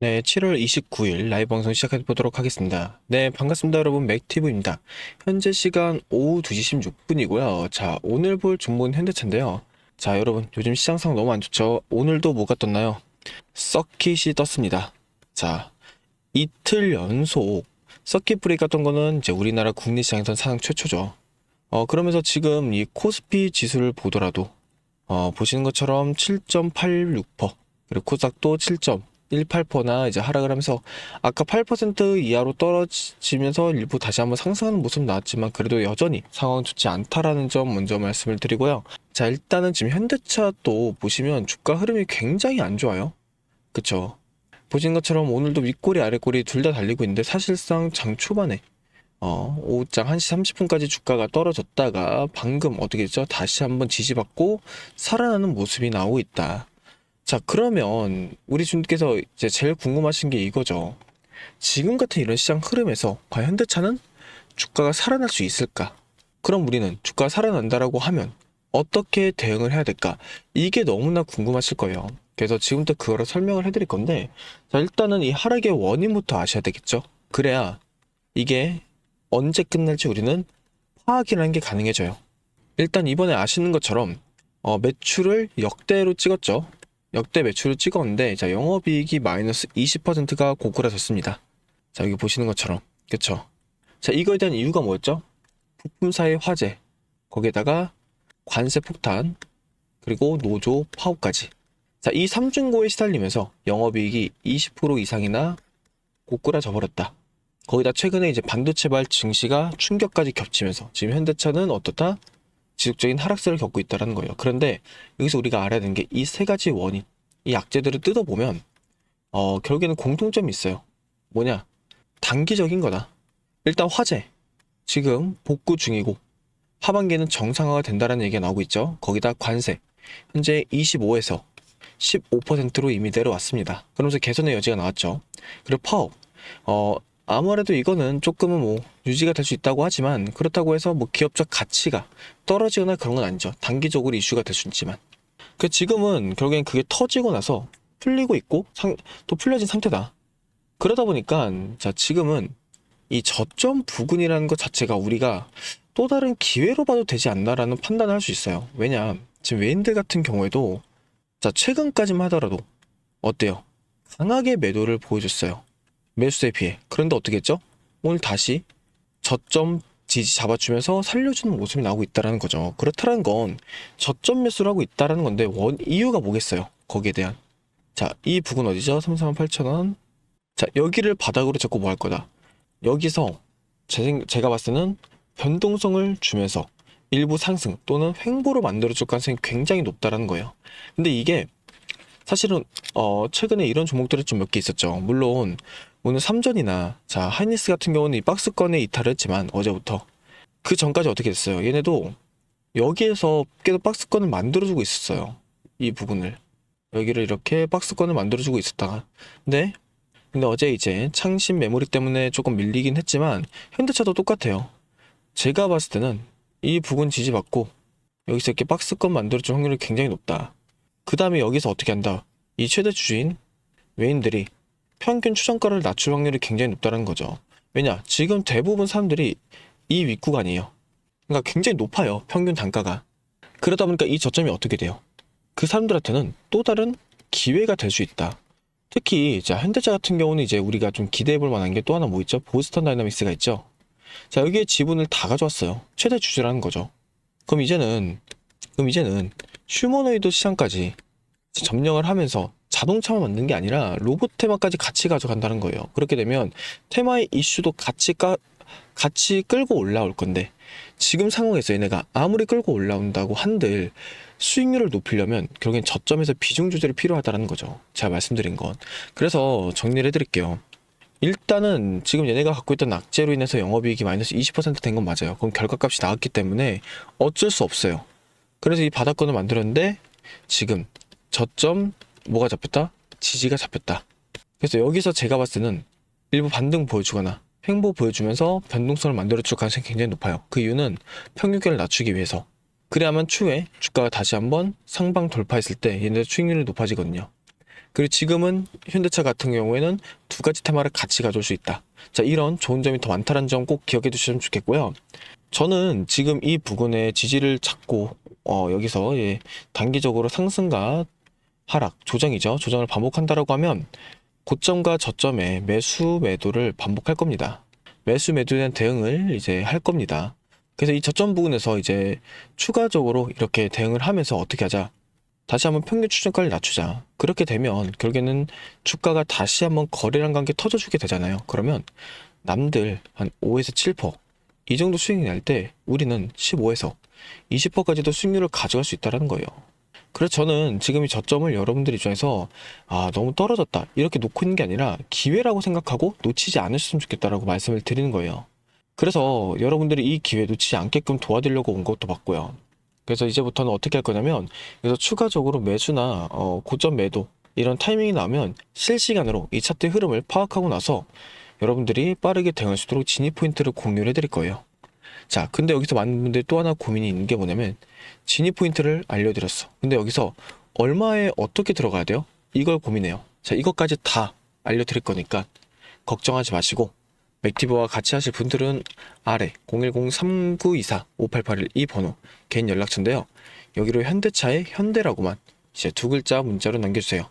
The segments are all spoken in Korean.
네, 7월 29일 라이브 방송 시작해 보도록 하겠습니다. 네, 반갑습니다, 여러분. 맥티브입니다. 현재 시간 오후 2시 16분이고요. 자, 오늘 볼 종목은 현대차인데요. 자, 여러분, 요즘 시장 상황 너무 안 좋죠? 오늘도 뭐가 떴나요? 서킷이 떴습니다. 자, 이틀 연속 서킷 브레이크가 떴던 거는 이제 우리나라 국내 시장에선 사상 최초죠. 그러면서 지금 이 코스피 지수를 보더라도 보시는 것처럼 7.86%, 그리고 코스닥도 7.18%나 이제 하락을 하면서 아까 8% 이하로 떨어지면서 일부 다시 한번 상승하는 모습 나왔지만 그래도 여전히 상황 좋지 않다라는 점 먼저 말씀을 드리고요. 자, 일단은 지금 현대차 또 보시면 주가 흐름이 굉장히 안 좋아요. 그쵸? 보신 것처럼 오늘도 윗꼬리 아랫꼬리 둘 다 달리고 있는데 사실상 장 초반에 오후장 1시 30분까지 주가가 떨어졌다가 방금 어떻게 됐죠? 다시 한번 지지받고 살아나는 모습이 나오고 있다. 자, 그러면 우리 주님께서 이제 제일 궁금하신 게 이거죠. 지금 같은 이런 시장 흐름에서 과연 현대차는 주가가 살아날 수 있을까? 그럼 우리는 주가가 살아난다라고 하면 어떻게 대응을 해야 될까? 이게 너무나 궁금하실 거예요. 그래서 지금부터 그거를 설명을 해드릴 건데, 자, 일단은 이 하락의 원인부터 아셔야 되겠죠? 그래야 이게 언제 끝날지 우리는 파악이라는 게 가능해져요. 일단 이번에 아시는 것처럼 매출을 역대로 찍었죠. 역대 매출을 찍었는데, 자, 영업이익이 마이너스 20%가 고꾸라졌습니다. 자, 여기 보시는 것처럼. 그쵸? 자, 이거에 대한 이유가 뭐였죠? 부품사의 화재, 거기에다가 관세 폭탄, 그리고 노조 파업까지. 자, 이 삼중고에 시달리면서 영업이익이 20% 이상이나 고꾸라져 버렸다. 거기다 최근에 이제 반도체발 증시가 충격까지 겹치면서 지금 현대차는 어떻다? 지속적인 하락세를 겪고 있다는 거예요. 그런데 여기서 우리가 알아야 되는 게 이 세 가지 원인, 이 악재들을 뜯어보면 결국에는 공통점이 있어요. 뭐냐? 단기적인 거다. 일단 화재, 지금 복구 중이고 하반기에는 정상화가 된다는 얘기가 나오고 있죠. 거기다 관세, 현재 25에서 15%로 이미 내려왔습니다. 그러면서 개선의 여지가 나왔죠. 그리고 파업, 아무래도 이거는 조금은 뭐 유지가 될 수 있다고 하지만 그렇다고 해서 뭐 기업적 가치가 떨어지거나 그런 건 아니죠. 단기적으로 이슈가 될 수 있지만 그 지금은 결국엔 그게 터지고 나서 풀리고 있고 또 풀려진 상태다. 그러다 보니까 자, 지금은 이 저점 부근이라는 것 자체가 우리가 또 다른 기회로 봐도 되지 않나라는 판단을 할 수 있어요. 왜냐, 지금 외인들 같은 경우에도 자, 최근까지만 하더라도 어때요? 강하게 매도를 보여줬어요. 매수세에 비해. 그런데 어떻게 했죠? 오늘 다시 저점 지지 잡아주면서 살려주는 모습이 나오고 있다는 거죠. 그렇다는 건 저점 매수를 하고 있다는 건데 이유가 뭐겠어요? 거기에 대한. 자, 이 부근 어디죠? 38,000원. 자, 여기를 바닥으로 잡고 뭐 할 거다. 여기서 제가 봤을 때는 변동성을 주면서 일부 상승 또는 횡보를 만들어줄 가능성이 굉장히 높다는 거예요. 근데 이게 사실은 최근에 이런 종목들이 좀 몇 개 있었죠. 물론 오늘 삼전이나 자 하이니스 같은 경우는 이 박스권에 이탈을 했지만 어제부터 그 전까지 어떻게 됐어요? 얘네도 여기에서 계속 박스권을 만들어주고 있었어요. 이 부분을 여기를 이렇게 박스권을 만들어주고 있었다가 근데 어제 이제 창신 메모리 때문에 조금 밀리긴 했지만 현대차도 똑같아요. 제가 봤을 때는 이 부분 지지받고 여기서 이렇게 박스권 만들어줄 확률이 굉장히 높다. 그 다음에 여기서 어떻게 한다? 이 최대 주주인 외인들이 평균 추정가를 낮출 확률이 굉장히 높다는 거죠. 왜냐? 지금 대부분 사람들이 이 윗구간이에요. 그러니까 굉장히 높아요. 평균 단가가. 그러다 보니까 이 저점이 어떻게 돼요? 그 사람들한테는 또 다른 기회가 될 수 있다. 특히 자, 현대차 같은 경우는 이제 우리가 좀 기대해 볼 만한 게 또 하나 뭐 있죠? 보스턴 다이나믹스가 있죠. 자, 여기에 지분을 다 가져왔어요. 최대 주주라는 거죠. 그럼 이제는 휴머노이드 시장까지 점령을 하면서 자동차만 만든 게 아니라 로봇 테마까지 같이 가져간다는 거예요. 그렇게 되면 테마의 이슈도 같이 끌고 올라올 건데 지금 상황에서 얘네가 아무리 끌고 올라온다고 한들 수익률을 높이려면 결국엔 저점에서 비중 조절이 필요하다는 거죠. 제가 말씀드린 건. 그래서 정리를 해드릴게요. 일단은 지금 얘네가 갖고 있던 악재로 인해서 영업이익이 마이너스 20%된 건 맞아요. 그럼 결과값이 나왔기 때문에 어쩔 수 없어요. 그래서 이 바닥권을 만들었는데 지금 저점 뭐가 잡혔다? 지지가 잡혔다. 그래서 여기서 제가 봤을 때는 일부 반등 보여주거나 횡보 보여주면서 변동성을 만들어줄 가능성이 굉장히 높아요. 그 이유는 평균가를 낮추기 위해서. 그래야만 추후에 주가가 다시 한번 상방 돌파했을 때 얘네들 수익률이 높아지거든요. 그리고 지금은 현대차 같은 경우에는 두 가지 테마를 같이 가져올 수 있다. 자, 이런 좋은 점이 더 많다는 점 꼭 기억해 두시면 좋겠고요. 저는 지금 이 부근의 지지를 찾고 여기서 단기적으로 상승과 하락, 조정이죠. 조정을 반복한다라고 하면 고점과 저점의 매수 매도를 반복할 겁니다. 매수 매도에 대한 대응을 이제 할 겁니다. 그래서 이 저점 부분에서 이제 추가적으로 이렇게 대응을 하면서 어떻게 하자? 다시 한번 평균 추정가를 낮추자. 그렇게 되면 결국에는 주가가 다시 한번 거래량 관계 터져주게 되잖아요. 그러면 남들 한 5에서 7%이 정도 수익이 날 때 우리는 15에서 20%까지도 수익률을 가져갈 수 있다는 거예요. 그래서 저는 지금 이 저점을 여러분들 입장에서 너무 떨어졌다 이렇게 놓고 있는 게 아니라 기회라고 생각하고 놓치지 않으셨으면 좋겠다라고 말씀을 드리는 거예요. 그래서 여러분들이 이 기회 놓치지 않게끔 도와드리려고 온 것도 맞고요. 그래서 이제부터는 어떻게 할 거냐면 그래서 추가적으로 매수나 고점 매도 이런 타이밍이 나오면 실시간으로 이 차트의 흐름을 파악하고 나서 여러분들이 빠르게 대응할 수 있도록 진입 포인트를 공유를 해드릴 거예요. 자, 근데 여기서 많은 분들이 또 하나 고민이 있는 게 뭐냐면 진입 포인트를 알려드렸어. 근데 여기서 얼마에 어떻게 들어가야 돼요? 이걸 고민해요. 자, 이것까지 다 알려드릴 거니까 걱정하지 마시고 맥티브와 같이 하실 분들은 아래 010-3924-5881 이 번호 개인 연락처인데요. 여기로 현대차의 현대라고만 이제 두 글자 문자로 남겨주세요.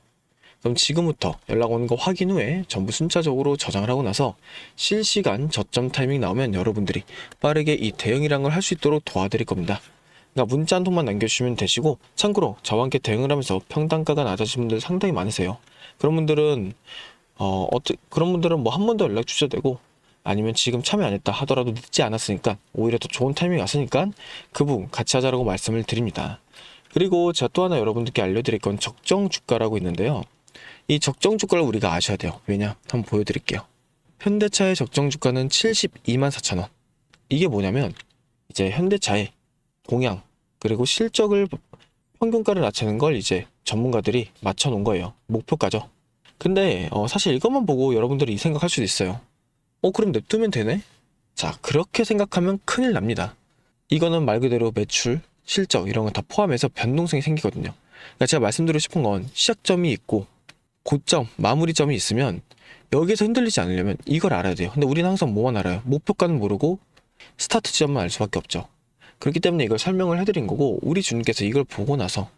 그럼 지금부터 연락 오는 거 확인 후에 전부 순차적으로 저장을 하고 나서 실시간 저점 타이밍 나오면 여러분들이 빠르게 이 대응이란 걸 할 수 있도록 도와드릴 겁니다. 그러니까 문자 한 통만 남겨주시면 되시고, 참고로 저와 함께 대응을 하면서 평단가가 낮아진 분들 상당히 많으세요. 그런 분들은 뭐 한 번 더 연락 주셔도 되고, 아니면 지금 참여 안 했다 하더라도 늦지 않았으니까 오히려 더 좋은 타이밍이 왔으니까 그 부분 같이 하자라고 말씀을 드립니다. 그리고 제가 또 하나 여러분들께 알려드릴 건 적정 주가라고 있는데요. 이 적정 주가를 우리가 아셔야 돼요. 왜냐? 한번 보여드릴게요. 현대차의 적정 주가는 724,000원. 이게 뭐냐면 이제 현대차의 동향 그리고 실적을 평균가를 낮추는 걸 이제 전문가들이 맞춰놓은 거예요. 목표가죠. 근데 사실 이것만 보고 여러분들이 이 생각할 수도 있어요. 그럼 냅두면 되네? 자, 그렇게 생각하면 큰일 납니다. 이거는 말 그대로 매출, 실적 이런 거 다 포함해서 변동성이 생기거든요. 그러니까 제가 말씀드리고 싶은 건 시작점이 있고 고점, 마무리점이 있으면 여기에서 흔들리지 않으려면 이걸 알아야 돼요. 근데 우리는 항상 뭐만 알아요? 목표가는 모르고 스타트 지점만 알 수밖에 없죠. 그렇기 때문에 이걸 설명을 해드린 거고, 우리 주님께서 이걸 보고 나서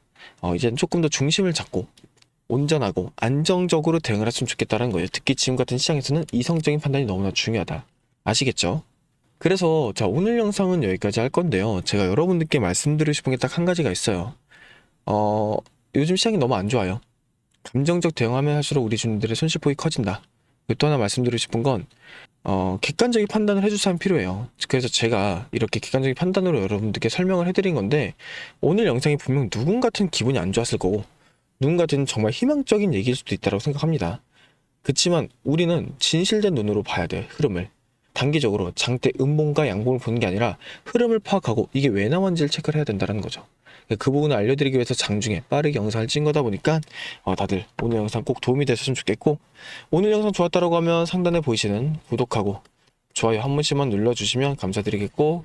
이제는 조금 더 중심을 잡고 온전하고 안정적으로 대응을 했으면 좋겠다는 거예요. 특히 지금 같은 시장에서는 이성적인 판단이 너무나 중요하다. 아시겠죠? 그래서 자, 오늘 영상은 여기까지 할 건데요. 제가 여러분들께 말씀드리고 싶은 게 딱 한 가지가 있어요. 요즘 시장이 너무 안 좋아요. 감정적 대응하면 할수록 우리 주님들의 손실폭이 커진다. 또 하나 말씀드리고 싶은 건 객관적인 판단을 해줄 사람이 필요해요. 그래서 제가 이렇게 객관적인 판단으로 여러분들께 설명을 해드린 건데, 오늘 영상이 분명 누군가는 기분이 안 좋았을 거고 누군가는 정말 희망적인 얘기일 수도 있다고 생각합니다. 그치만 우리는 진실된 눈으로 봐야 돼요. 흐름을 단기적으로 장대 음봉과 양봉을 보는 게 아니라 흐름을 파악하고 이게 왜 나왔는지를 체크를 해야 된다는 거죠. 그 부분을 알려드리기 위해서 장중에 빠르게 영상을 찍은 거다 보니까 다들 오늘 영상 꼭 도움이 되셨으면 좋겠고, 오늘 영상 좋았다고 하면 상단에 보이시는 구독하고 좋아요 한 번씩만 눌러주시면 감사드리겠고,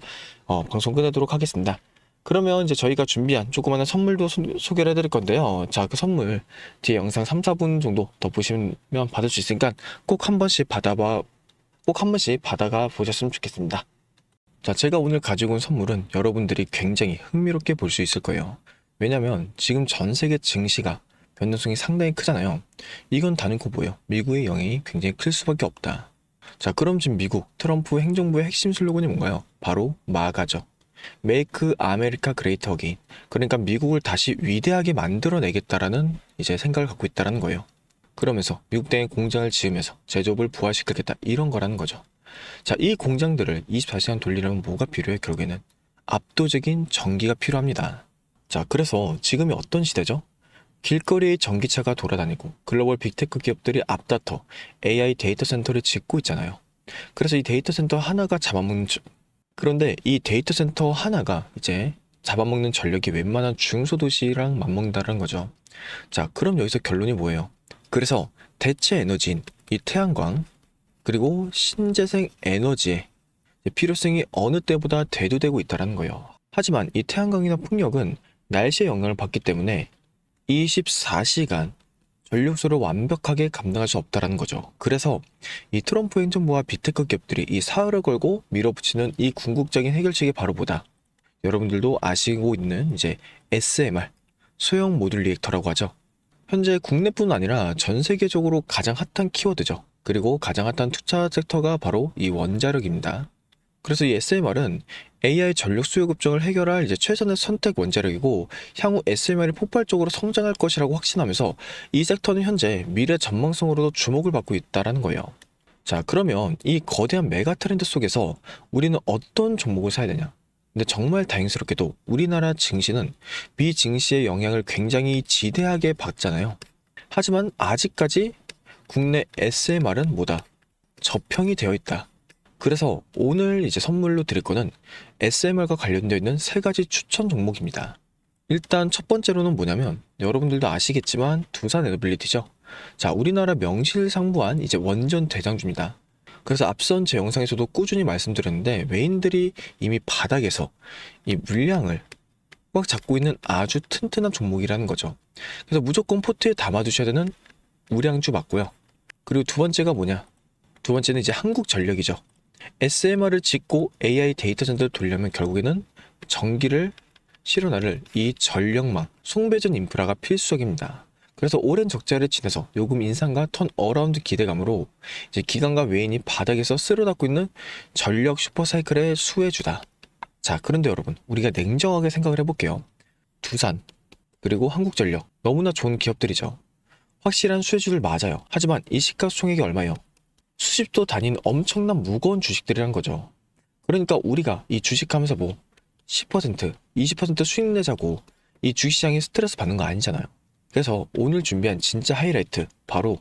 방송 끝내도록 하겠습니다. 그러면 이제 저희가 준비한 조그마한 선물도 소개를 해드릴 건데요. 자, 그 선물 뒤에 영상 3, 4분 정도 더 보시면 받을 수 있으니까 꼭 한 번씩 받아가 보셨으면 좋겠습니다. 자, 제가 오늘 가지고 온 선물은 여러분들이 굉장히 흥미롭게 볼 수 있을 거예요. 왜냐면 지금 전 세계 증시가 변동성이 상당히 크잖아요. 이건 다른코 뭐예요? 미국의 영향이 굉장히 클 수밖에 없다. 자, 그럼 지금 미국 트럼프 행정부의 핵심 슬로건이 뭔가요? 바로 마가죠. Make America Great Again. 그러니까 미국을 다시 위대하게 만들어내겠다라는 이제 생각을 갖고 있다는 거예요. 그러면서 미국 땅에 공장을 지으면서 제조업을 부활시키겠다, 이런 거라는 거죠. 자, 이 공장들을 24시간 돌리려면 뭐가 필요해? 결국에는 압도적인 전기가 필요합니다. 자, 그래서 지금이 어떤 시대죠? 길거리에 전기차가 돌아다니고 글로벌 빅테크 기업들이 앞다퉈 AI 데이터 센터를 짓고 있잖아요. 그래서 이 데이터 센터 하나가 그런데 이 데이터 센터 하나가 이제 잡아먹는 전력이 웬만한 중소도시랑 맞먹는다는 거죠. 자, 그럼 여기서 결론이 뭐예요? 그래서 대체 에너지인 이 태양광 그리고 신재생 에너지의 필요성이 어느 때보다 대두되고 있다는 거예요. 하지만 이 태양광이나 풍력은 날씨의 영향을 받기 때문에 24시간 전력수를 완벽하게 감당할 수 없다라는 거죠. 그래서 이 트럼프 행정부와 빅테크 기업들이 이 사활을 걸고 밀어붙이는 이 궁극적인 해결책이 바로 뭐다? 여러분들도 아시고 있는 이제 SMR, 소형 모듈 리액터라고 하죠. 현재 국내뿐 아니라 전 세계적으로 가장 핫한 키워드죠. 그리고 가장 핫한 투자 섹터가 바로 이 원자력입니다. 그래서 이 SMR은 AI 전력 수요 급증을 해결할 이제 최선의 선택 원자력이고, 향후 SMR이 폭발적으로 성장할 것이라고 확신하면서 이 섹터는 현재 미래 전망성으로도 주목을 받고 있다라는 거예요. 자, 그러면 이 거대한 메가 트렌드 속에서 우리는 어떤 종목을 사야 되냐? 근데 정말 다행스럽게도 우리나라 증시는 비증시의 영향을 굉장히 지대하게 받잖아요. 하지만 아직까지 국내 SMR은 뭐다? 저평이 되어 있다. 그래서 오늘 이제 선물로 드릴 거는 SMR과 관련되어 있는 세 가지 추천 종목입니다. 일단 첫 번째로는 뭐냐면 여러분들도 아시겠지만 두산 에너빌리티죠. 자, 우리나라 명실상부한 이제 원전 대장주입니다. 그래서 앞선 제 영상에서도 꾸준히 말씀드렸는데 외인들이 이미 바닥에서 이 물량을 꽉 잡고 있는 아주 튼튼한 종목이라는 거죠. 그래서 무조건 포트에 담아두셔야 되는 우량주 맞고요. 그리고 두 번째가 뭐냐? 두 번째는 이제 한국전력이죠. SMR을 짓고 AI 데이터 센터를 돌려면 결국에는 전기를 실어나를 이 전력망, 송배전 인프라가 필수적입니다. 그래서 오랜 적자를 지내서 요금 인상과 턴어라운드 기대감으로 이제 기관과 외인이 바닥에서 쓸어담고 있는 전력 슈퍼사이클의 수혜주다. 자, 그런데 여러분, 우리가 냉정하게 생각을 해볼게요. 두산, 그리고 한국전력, 너무나 좋은 기업들이죠. 확실한 수혜주들 맞아요. 하지만 이 시가총액이 얼마예요? 수십조 단위는 엄청난 무거운 주식들이란 거죠. 그러니까 우리가 이 주식하면서 뭐 10%, 20% 수익 내자고 이 주식시장에 스트레스 받는 거 아니잖아요. 그래서 오늘 준비한 진짜 하이라이트, 바로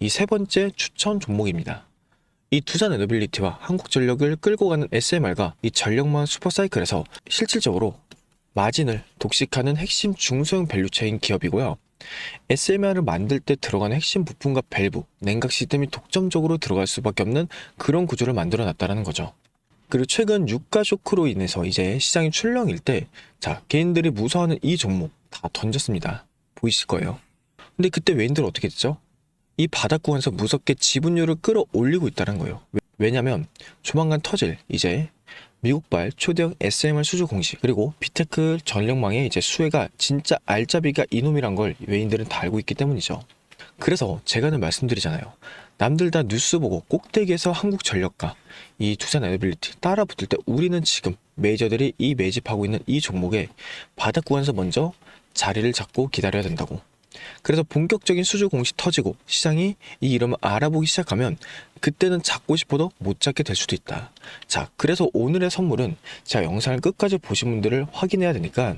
이 세 번째 추천 종목입니다. 이 두산 에너빌리티와 한국전력을 끌고 가는 SMR과 이 전력망 슈퍼사이클에서 실질적으로 마진을 독식하는 핵심 중소형 밸류체인 기업이고요. SMR을 만들 때 들어가는 핵심 부품과 밸브, 냉각 시스템이 독점적으로 들어갈 수밖에 없는 그런 구조를 만들어 놨다는 거죠. 그리고 최근 유가 쇼크로 인해서 이제 시장이 출렁일 때, 자, 개인들이 무서워하는 이 종목 다 던졌습니다. 보이실 거예요. 근데 그때 외인들 어떻게 됐죠? 이 바닥 구간에서 무섭게 지분율을 끌어올리고 있다는 거예요. 왜냐면 조만간 터질 이제 미국발 초대형 SMR 수주 공시, 그리고 빅테크 전력망의 이제 수혜가 진짜 알짜비가 이놈이란 걸 외인들은 다 알고 있기 때문이죠. 그래서 제가 늘 말씀드리잖아요. 남들 다 뉴스 보고 꼭대기에서 한국전력과 이 두산 에너빌리티 따라 붙을 때 우리는 지금 메이저들이 이 매집하고 있는 이 종목에 바닥 구간에서 먼저 자리를 잡고 기다려야 된다고. 그래서 본격적인 수주 공시 터지고 시장이 이 이름을 알아보기 시작하면 그때는 잡고 싶어도 못 잡게 될 수도 있다. 자, 그래서 오늘의 선물은 제가 영상을 끝까지 보신 분들을 확인해야 되니까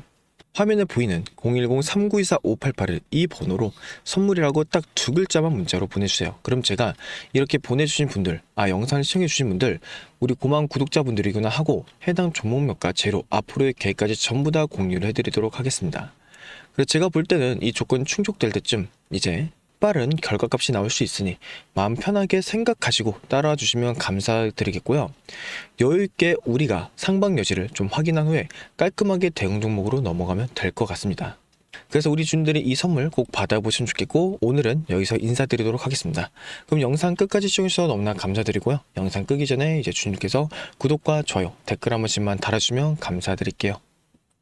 화면에 보이는 010-3924-5881 이 번호로 선물이라고 딱 두 글자만 문자로 보내주세요. 그럼 제가 이렇게 보내주신 분들, 영상을 시청해주신 분들, 우리 고마운 구독자분들이구나 하고 해당 종목명과 재료, 앞으로의 계획까지 전부 다 공유를 해드리도록 하겠습니다. 그래서 제가 볼 때는 이 조건 충족될 때쯤 이제 빠른 결과값이 나올 수 있으니 마음 편하게 생각하시고 따라와 주시면 감사드리겠고요. 여유있게 우리가 상방 여지를 좀 확인한 후에 깔끔하게 대응 종목으로 넘어가면 될 것 같습니다. 그래서 우리 주님들이 이 선물 꼭 받아보시면 좋겠고, 오늘은 여기서 인사드리도록 하겠습니다. 그럼 영상 끝까지 시청해주셔서 너무나 감사드리고요. 영상 끄기 전에 이제 주님께서 구독과 좋아요, 댓글 한 번씩만 달아주시면 감사드릴게요.